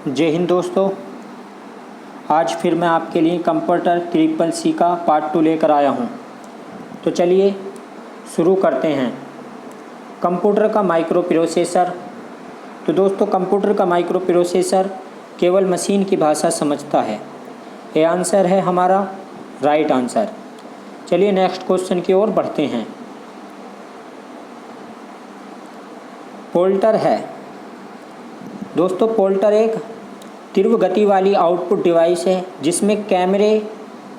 जय हिंद दोस्तों। आज फिर मैं आपके लिए कंप्यूटर ट्रिपल सी का पार्ट 2 लेकर आया हूं। तो चलिए शुरू करते हैं। कंप्यूटर का माइक्रो प्रोसेसर। तो दोस्तों कंप्यूटर का माइक्रो प्रोसेसर केवल मशीन की भाषा समझता है। ये आंसर है हमारा राइट आंसर। चलिए नेक्स्ट क्वेश्चन की ओर बढ़ते हैं। पोल्टर है। दोस्तों पोल्टर एक तीव्र गति वाली आउटपुट डिवाइस है जिसमें कैमरे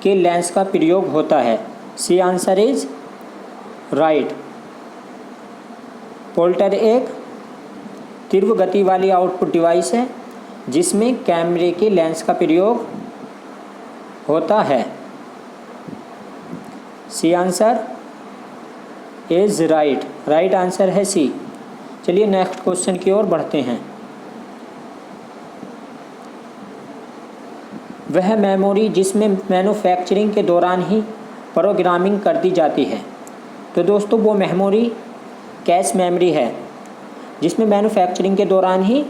के लेंस का प्रयोग होता है। C answer is right. पोल्टर एक तीव्र गति वाली आउटपुट डिवाइस है जिसमें कैमरे के लेंस का प्रयोग होता है। C answer is right. Right answer है सी। चलिए नेक्स्ट क्वेश्चन की ओर बढ़ते हैं। वह मेमोरी जिसमें मैन्युफैक्चरिंग के दौरान ही प्रोग्रामिंग कर दी जाती है। तो दोस्तों वो मेमोरी कैश मेमोरी है जिसमें मैन्युफैक्चरिंग के दौरान ही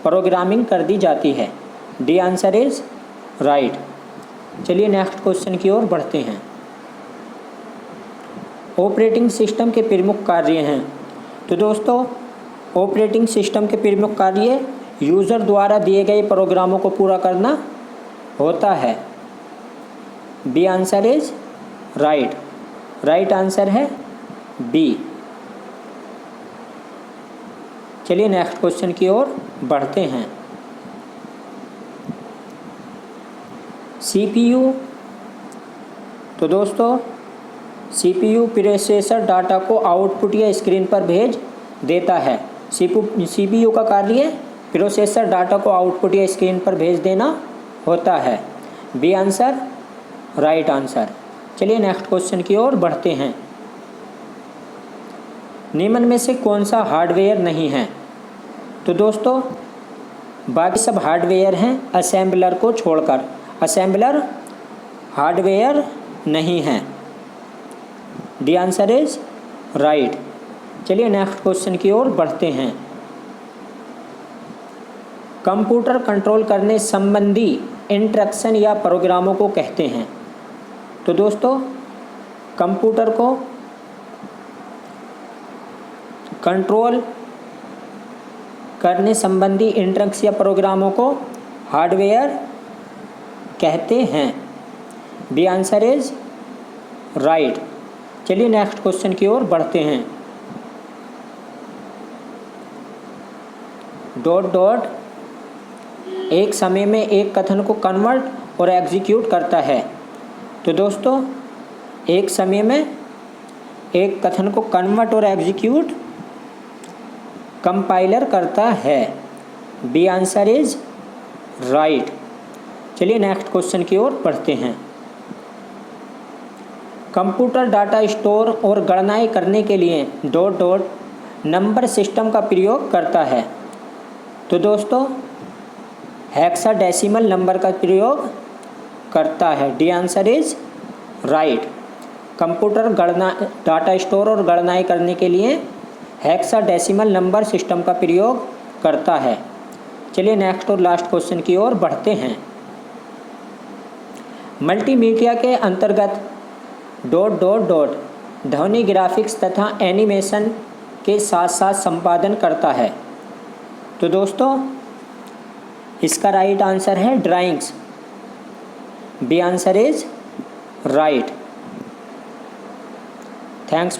प्रोग्रामिंग कर दी जाती है। D answer is right. चलिए नेक्स्ट क्वेश्चन की ओर बढ़ते हैं। ऑपरेटिंग सिस्टम के प्रमुख कार्य हैं। तो दोस्तों ऑपरेटिंग सिस्टम के प्रमुख कार्य यूज़र द्वारा दिए गए प्रोग्रामों को पूरा करना होता है। B answer is right. Right answer है बी। चलिए नेक्स्ट क्वेश्चन की ओर बढ़ते हैं। सीपीयू। तो दोस्तों सीपीयू प्रोसेसर डाटा को आउटपुट या स्क्रीन पर भेज देता है। सीपीयू का कार्य प्रोसेसर डाटा को आउटपुट या स्क्रीन पर भेज देना होता है। B answer right answer. चलिए नेक्स्ट क्वेश्चन की ओर बढ़ते हैं। निम्न में से कौन सा हार्डवेयर नहीं है। तो दोस्तों बाकी सब हार्डवेयर हैं असेंबलर को छोड़कर। असेंबलर हार्डवेयर नहीं है। D answer is right. चलिए नेक्स्ट क्वेश्चन की ओर बढ़ते हैं। कंप्यूटर कंट्रोल करने संबंधी इंस्ट्रक्शन या प्रोग्रामों को कहते हैं। तो दोस्तों कंप्यूटर को कंट्रोल करने संबंधी इंस्ट्रक्शन या प्रोग्रामों को हार्डवेयर कहते हैं। B answer is right. चलिए नेक्स्ट क्वेश्चन की ओर बढ़ते हैं। डॉट डॉट एक समय में एक कथन को कन्वर्ट और एग्जीक्यूट करता है। तो दोस्तों एक समय में एक कथन को कन्वर्ट और एग्जीक्यूट कंपाइलर करता है। B answer is right. चलिए नेक्स्ट क्वेश्चन की ओर बढ़ते हैं। कंप्यूटर डाटा स्टोर और गणनाएं करने के लिए डॉट डॉट नंबर सिस्टम का प्रयोग करता है। तो दोस्तों हेक्साडेसिमल नंबर का प्रयोग करता है। D answer is right. Computer data store और गणनाएं करने के लिए हेक्साडेसिमल नंबर सिस्टम का प्रयोग करता है। चलिए नेक्स्ट और लास्ट क्वेश्चन की ओर बढ़ते हैं। मल्टीमीडिया के अंतर्गत डॉट डॉट डॉट ध्वनि ग्राफिक्स तथा एनिमेशन के साथ साथ संपादन करता है। तो दोस्तों इसका राइट आंसर है drawings. B answer is right. Thanks.